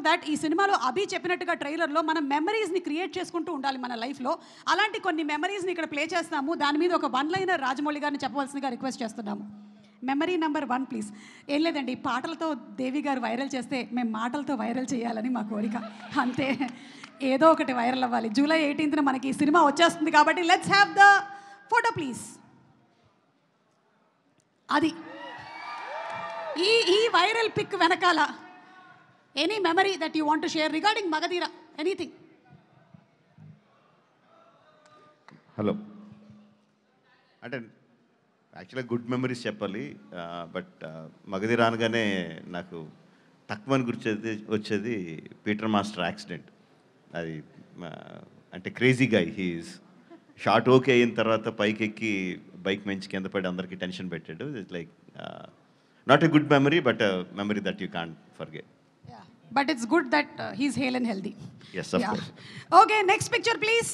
That ఈ సినిమాలో అభి చెప్పినట్టుగా ట్రైలర్లో మనం మెమరీస్ని క్రియేట్ చేసుకుంటూ ఉండాలి మన లైఫ్లో. అలాంటి కొన్ని మెమరీస్ని ఇక్కడ ప్లే చేస్తాము. దాని మీద ఒక వన్ లైనర్ రాజమౌళి గారిని చెప్పవలసిందిగా రిక్వెస్ట్ చేస్తున్నాము. Memory number 1 please. ఏం లేదండి, పాటలతో దేవి గారు వైరల్ చేస్తే మేము మాటలతో వైరల్ చేయాలని మా కోరిక, అంతే. ఏదో ఒకటి వైరల్ అవ్వాలి. జూలై 18న మనకి ఈ సినిమా వచ్చేస్తుంది కాబట్టి let's have the photo please. అది ఈ వైరల్ పిక్ వెనకాల any memory that you want to share regarding Magadheera, anything. Hello, అంటే యాక్చువల్గా గుడ్ మెమరీస్ చెప్పాలి, బట్ మగధీర అనగానే నాకు తక్కువని వచ్చేది పీటర్ మాస్టర్ యాక్సిడెంట్. అది అంటే crazy guy, his shot okay అయిన తర్వాత పైకి ఎక్కి బైక్ మంచి కింద పడి అందరికీ టెన్షన్ పెట్టాడు. It's like not a good memory, but memory that you can't forget. But it's good that he's hale and healthy. Yes, of course. Okay, next picture please.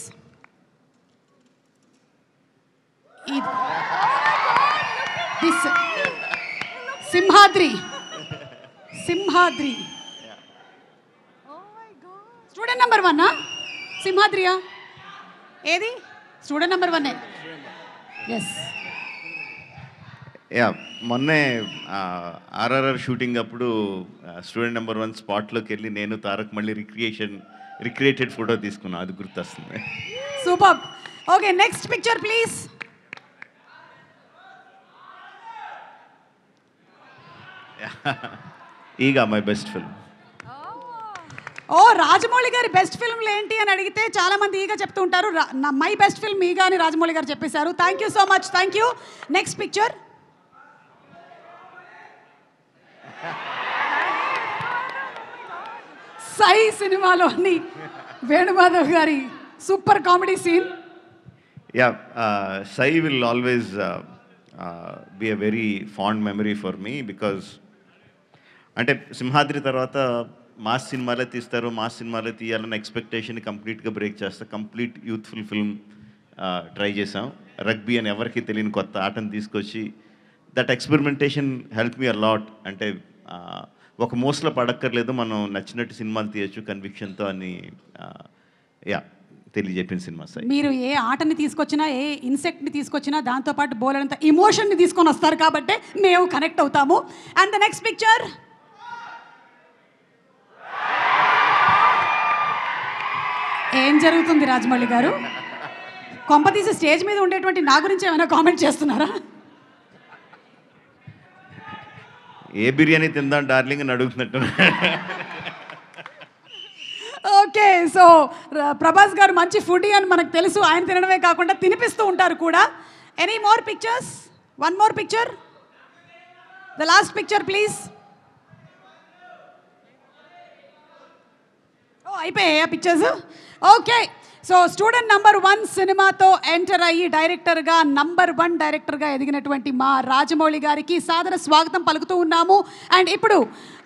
This Simhadri. Yeah. Oh my God. Student number 1 na? Simhadriya. Edi? Student number 1 Yes. Yeah, మొన్నే RRR shooting అప్పుడు student number 1 స్పాట్లోకి వెళ్ళి నేను తారక్ మళ్ళీ recreated photo తీసుకున్నాను, అది గుర్తొస్తుంది. Super. Okay, next picture please. Eega my best film. Oh, Rajamouli గారి బెస్ట్ ఫిల్మ్లు ఏంటి అని అడిగితే చాలా మంది ఈగా చెప్తూ ఉంటారు. మై బెస్ట్ ఫిల్మ్ ఈగా అని రాజమౌళి గారు చెప్పేశారు. Thank you so much, thank you. Next picture. Sye సినిమాలోని వేణుమాధవ్ గారి super comedy scene. Yeah, Sye will always be a very fond memory for me, because అంటే సింహాద్రి తర్వాత మాస్ సినిమాలే తీస్తారు, మాస్ సినిమాలే తీయాలన్న ఎక్స్పెక్టేషన్ కంప్లీట్గా బ్రేక్ చేస్తా. కంప్లీట్ యూత్ఫుల్ ఫిల్మ్ ట్రై చేసాం. రగ్బీ అని ఎవరికి తెలియని కొత్త ఆటను తీసుకొచ్చి that experimentation help me a lot. అంటే ఒక మోస్లో పడక్కర్లేదు, మనం నచ్చినట్టు సినిమాలు తీయచ్చు కన్విక్షన్తో అని యా తెలియజెప్పిన సినిమా సార్. మీరు ఏ ఆటని తీసుకొచ్చినా, ఏ ఇన్సెక్ట్ని తీసుకొచ్చినా దాంతోపాటు బోలెడంత ఇమోషన్ని తీసుకొని వస్తారు కాబట్టి మేము కనెక్ట్ అవుతాము. And the next picture. ఏం జరుగుతుంది రాజమౌళి గారు? కొంపతీసి స్టేజ్ మీద ఉండేటువంటి నా గురించి ఏమైనా కామెంట్ చేస్తున్నారా? ఏ బిర్యానీ తిందాం డార్లింగ్ అని అడుగుతున్నట్టు. ఓకే, సో ప్రభాస్ గారు మంచి ఫుడీ అని మనకు తెలుసు. ఆయన తినడమే కాకుండా తినిపిస్తూ ఉంటారు కూడా. Any more pictures? One more picture, the last picture please. Oh, అయిపోయాయా pictures? Okay, so student number 1 సినిమాతో ఎంటర్ అయ్యి డైరెక్టర్గా నంబర్ 1 డైరెక్టర్గా ఎదిగినటువంటి మా రాజమౌళి గారికి సాదర స్వాగతం పలుకుతూ ఉన్నాము. అండ్ ఇప్పుడు